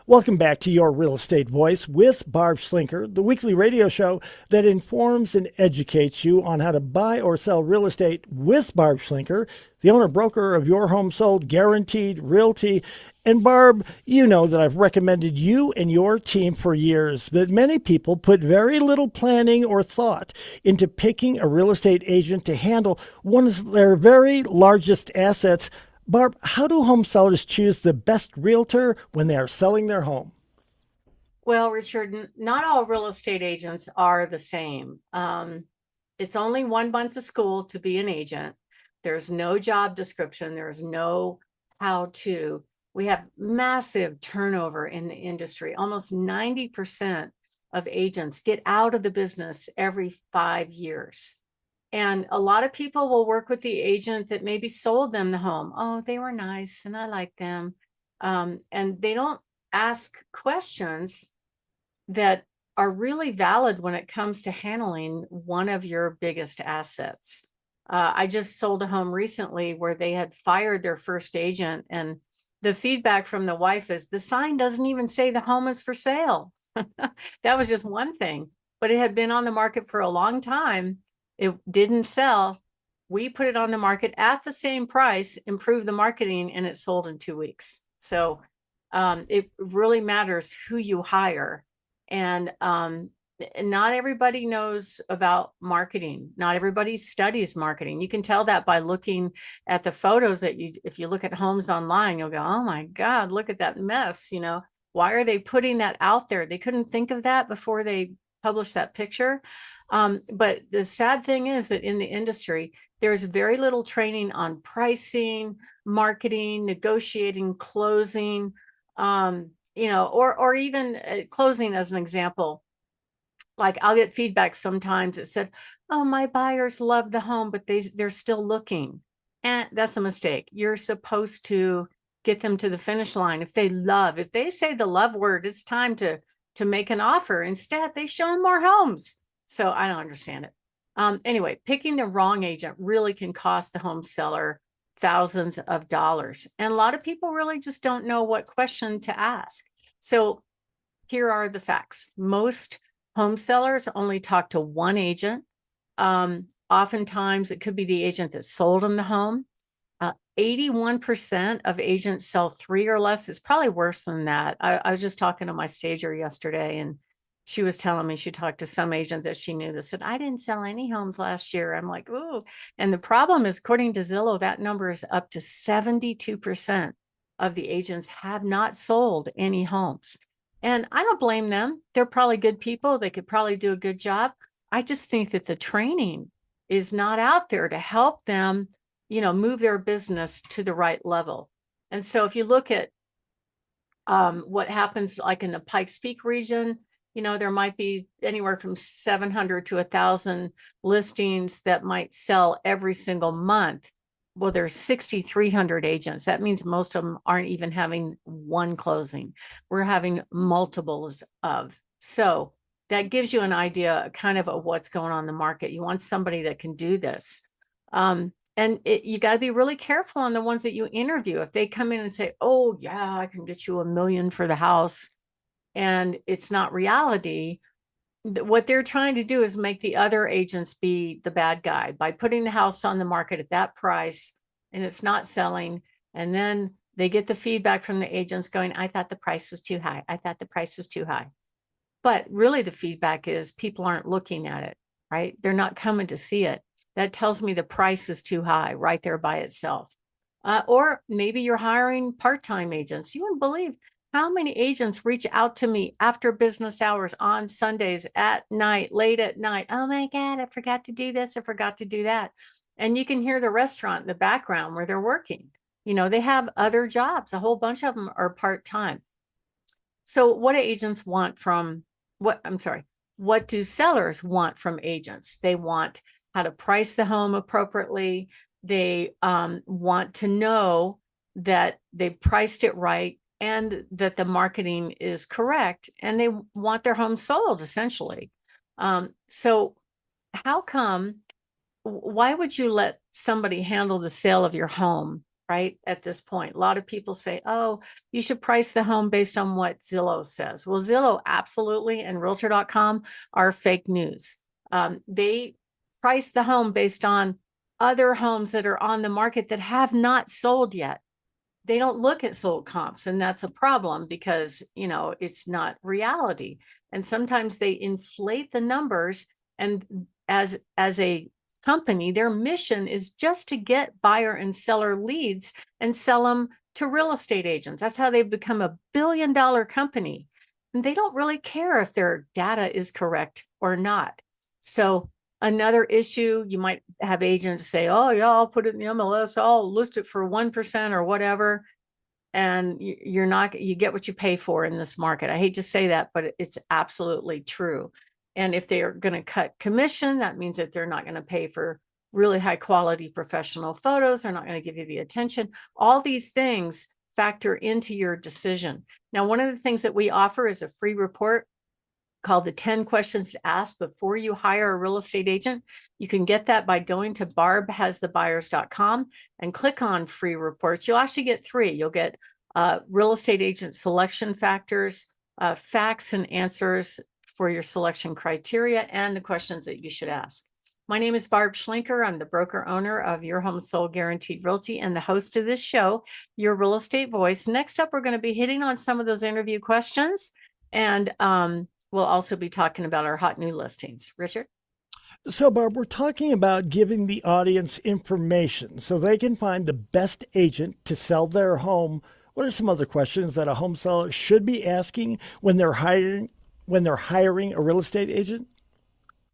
Welcome back to Your Real Estate Voice with Barb Schlinker, the weekly radio show that informs and educates you on how to buy or sell real estate with Barb Schlinker, the owner broker of Your Home Sold Guaranteed Realty. And Barb, you know that I've recommended you and your team for years, but many people put very little planning or thought into picking a real estate agent to handle one of their very largest assets. Barb, how do home sellers choose the best realtor when they are selling their home? Well, Richard, not all real estate agents are the same. It's only 1 month of school to be an agent. There's no job description. There's no how to. We have massive turnover in the industry. Almost 90% of agents get out of the business every 5 years. And a lot of people will work with the agent that maybe sold them the home. Oh, they were nice and I like them. And they don't ask questions that are really valid when it comes to handling one of your biggest assets. I just sold a home recently where they had fired their first agent, and the feedback from the wife is the sign doesn't even say the home is for sale. That was just one thing, but it had been on the market for a long time. It didn't sell. We put it on the market at the same price, improved the marketing, and it sold in 2 weeks. So it really matters who you hire. And not everybody knows about marketing. Not everybody studies marketing. You can tell that by looking at the photos that if you look at homes online, you'll go, oh my God, look at that mess. Why are they putting that out there? They couldn't think of that before they published that picture. But the sad thing is that in the industry, there's very little training on pricing, marketing, negotiating, closing, or even closing as an example. Like I'll get feedback sometimes that said, oh, my buyers love the home, but they're still looking. And that's a mistake. You're supposed to get them to the finish line. If they say the love word, it's time to make an offer. Instead, they show them more homes. So I don't understand it. Anyway, picking the wrong agent really can cost the home seller thousands of dollars. And a lot of people really just don't know what question to ask. So here are the facts. Most home sellers only talk to one agent. Oftentimes it could be the agent that sold them the home. 81% of agents sell three or less. It's probably worse than that. I was just talking to my stager yesterday, and she was telling me she talked to some agent that she knew that said, I didn't sell any homes last year. I'm like, ooh. And the problem is, according to Zillow, that number is up to 72% of the agents have not sold any homes. And I don't blame them. They're probably good people. They could probably do a good job. I just think that the training is not out there to help them move their business to the right level. And so if you look at what happens like in the Pikes Peak region, there might be anywhere from 700 to 1,000 listings that might sell every single month. Well, there's 6,300 agents. That means most of them aren't even having one closing. We're having multiples of. So that gives you an idea kind of what's going on in the market. You want somebody that can do this. And you got to be really careful on the ones that you interview. If they come in and say, oh, yeah, I can get you $1 million for the house, and it's not reality, what they're trying to do is make the other agents be the bad guy by putting the house on the market at that price and it's not selling. And then they get the feedback from the agents going, I thought the price was too high. I thought the price was too high. But really the feedback is people aren't looking at it, right? They're not coming to see it. That tells me the price is too high right there by itself. Or maybe you're hiring part-time agents. You wouldn't believe how many agents reach out to me after business hours on Sundays at night, late at night. Oh my God, I forgot to do this. I forgot to do that. And you can hear the restaurant in the background where they're working. They have other jobs. A whole bunch of them are part-time. So what do agents want from what do sellers want from agents? They want how to price the home appropriately. They want to know that they priced it right and that the marketing is correct, and they want their home sold essentially. So why would you let somebody handle the sale of your home, right? At this point, a lot of people say, oh, you should price the home based on what Zillow says. Well, Zillow absolutely and Realtor.com are fake news. They price the home based on other homes that are on the market that have not sold yet. They don't look at sold comps, and that's a problem because, it's not reality. And sometimes they inflate the numbers, and as a company, their mission is just to get buyer and seller leads and sell them to real estate agents. That's how they've become a billion-dollar company. And they don't really care if their data is correct or not. So another issue, you might have agents say, oh yeah, I'll put it in the MLS, I'll list it for 1% or whatever. And you get what you pay for in this market. I hate to say that, but it's absolutely true. And if they are going to cut commission, that means that they're not going to pay for really high quality professional photos. They're not going to give you the attention. All these things factor into your decision. Now, one of the things that we offer is a free report called the 10 questions to ask before you hire a real estate agent. You can get that by going to barbhasthebuyers.com and click on free reports. You'll actually get 3. You'll get real estate agent selection factors, facts and answers for your selection criteria, and the questions that you should ask. My name is Barb Schlinker. I'm the broker owner of Your Home Sold Guaranteed Realty and the host of this show, Your Real Estate Voice. Next up, we're going to be hitting on some of those interview questions, and we'll also be talking about our hot new listings. Richard? So, Barb, we're talking about giving the audience information so they can find the best agent to sell their home. What are some other questions that a home seller should be asking when they're hiring a real estate agent?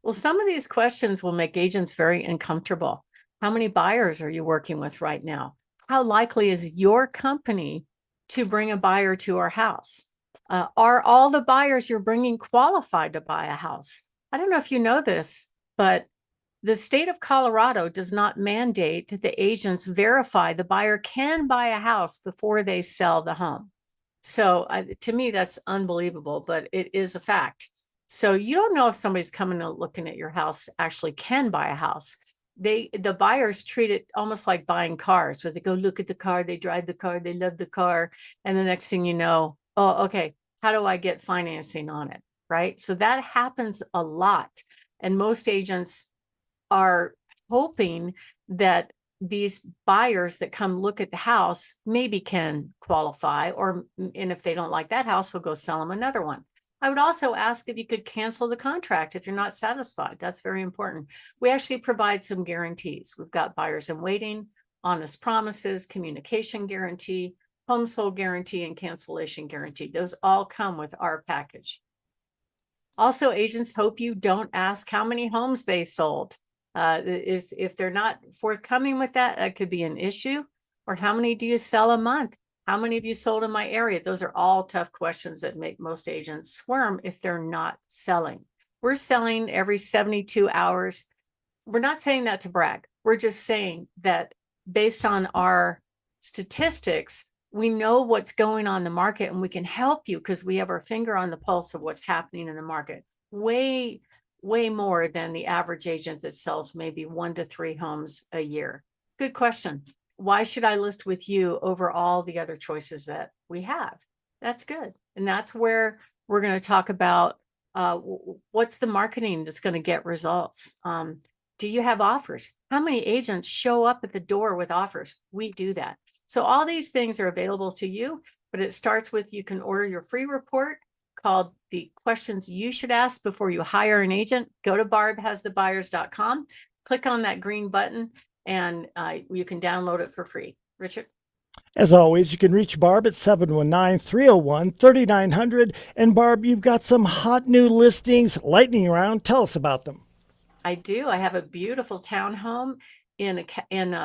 Well, some of these questions will make agents very uncomfortable. How many buyers are you working with right now? How likely is your company to bring a buyer to our house? Are all the buyers you're bringing qualified to buy a house? I don't know if you know this, but the state of Colorado does not mandate that the agents verify the buyer can buy a house before they sell the home. So to me, that's unbelievable, but it is a fact. So you don't know if somebody's coming and looking at your house actually can buy a house. The buyers treat it almost like buying cars. So they go look at the car, they drive the car, they love the car. And the next thing you know, oh, okay, how do I get financing on it? Right. So that happens a lot. And most agents are hoping that these buyers that come look at the house maybe can qualify, and if they don't like that house, they'll go sell them another one. I would also ask if you could cancel the contract if you're not satisfied. That's very important. We actually provide some guarantees. We've got buyers in waiting, honest promises, communication guarantee, home sold guarantee, and cancellation guarantee. Those all come with our package. Also, agents hope you don't ask how many homes they sold. If they're not forthcoming with that, that could be an issue. Or how many do you sell a month? How many have you sold in my area? Those are all tough questions that make most agents squirm if they're not selling. We're selling every 72 hours. We're not saying that to brag. We're just saying that based on our statistics, we know what's going on in the market, and we can help you because we have our finger on the pulse of what's happening in the market. Way more than the average agent that sells maybe 1 to 3 homes a year. Good question. Why should I list with you over all the other choices that we have? That's good. And that's where we're going to talk about what's the marketing that's going to get results. Do you have offers? How many agents show up at the door with offers? We do that. So all these things are available to you, but it starts with you can order your free report called The Questions You Should Ask Before You Hire an Agent. Go to barbhasthebuyers.com, click on that green button, and you can download it for free. Richard? As always, you can reach Barb at 719-301-3900. And Barb, you've got some hot new listings lightning round. Tell us about them. I do. I have a beautiful townhome in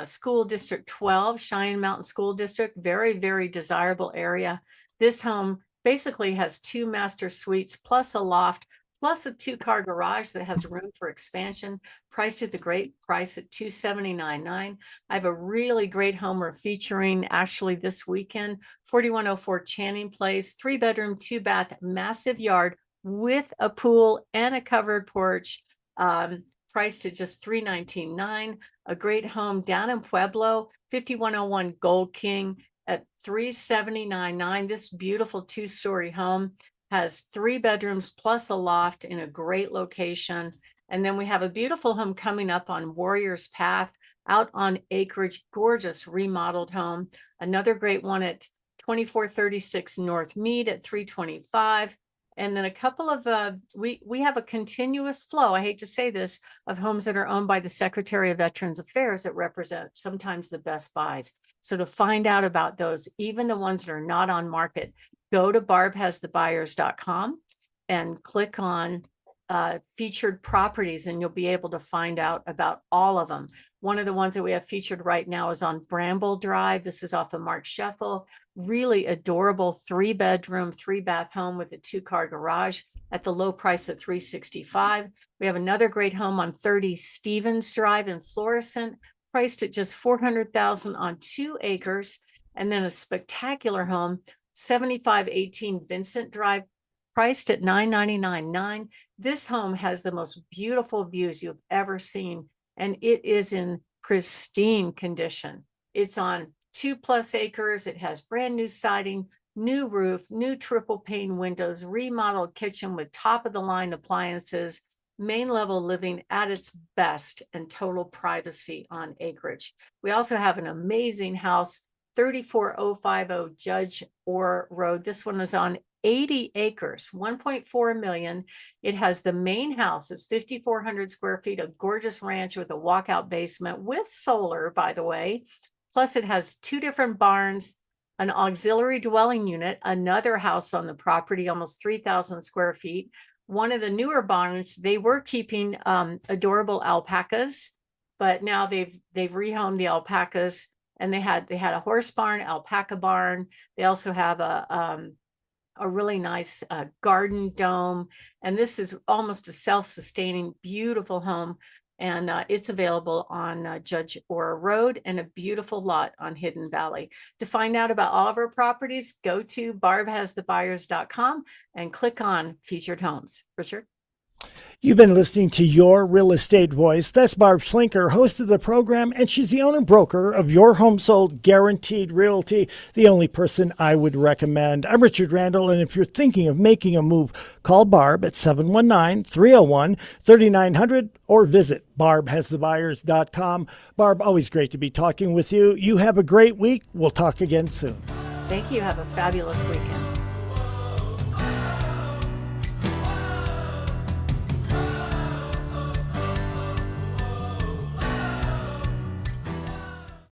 school district 12, Cheyenne Mountain School District. Very, very desirable area. This home basically has 2 master suites plus a loft plus a 2-car garage that has room for expansion, priced at the great price at $279,900. I have a really great home we're featuring actually this weekend, 4104 Channing Place, 3-bedroom, 2-bath, massive yard with a pool and a covered porch. priced at just $319,900. A great home down in Pueblo, 5101 Gold King at $379,900. This beautiful 2-story home has 3 bedrooms plus a loft in a great location. And then we have a beautiful home coming up on Warriors Path out on acreage, gorgeous remodeled home. Another great one at 2436 North Mead at $325,000. And then a couple of, we have a continuous flow, I hate to say this, of homes that are owned by the Secretary of Veterans Affairs that represent sometimes the best buys. So to find out about those, even the ones that are not on market, go to barbhasthebuyers.com and click on featured properties, and you'll be able to find out about all of them. One of the ones that we have featured right now is on Bramble Drive. This is off of Mark Scheffel. Really adorable 3-bedroom, 3-bath home with a 2-car garage at the low price of $365,000. We have another great home on 30 Stevens Drive in Florissant, priced at just $400,000 on 2 acres. And then a spectacular home, 7518 Vincent Drive, priced at $999,900. This home has the most beautiful views you've ever seen, and it is in pristine condition. It's on 2+ acres. It has brand new siding, new roof, new triple pane windows, remodeled kitchen with top of the line appliances, main level living at its best, and total privacy on acreage. We also have an amazing house, 34050 Judge Orr Road. This one is on 80 acres, 1.4 million. It has the main house, it's 5,400 square feet, a gorgeous ranch with a walkout basement with solar, by the way. Plus it has 2 different barns, an auxiliary dwelling unit, another house on the property, almost 3,000 square feet. One of the newer barns, they were keeping adorable alpacas, but now they've rehomed the alpacas, and they had a horse barn, alpaca barn. They also have a really nice garden dome, and this is almost a self-sustaining, beautiful home. And it's available on Judge Orr Road, and a beautiful lot on Hidden Valley. To find out about all of our properties, go to barbhasthebuyers.com and click on featured homes. Richard? You've been listening to Your Real Estate Voice. That's Barb Schlinker, host of the program, and she's the owner broker of Your Home Sold Guaranteed Realty, the only person I would recommend. I'm Richard Randall, and if you're thinking of making a move, call Barb at 719-301-3900 or visit barbhasthebuyers.com. Barb, always great to be talking with you. You have a great week. We'll talk again soon. Thank you. Have a fabulous weekend.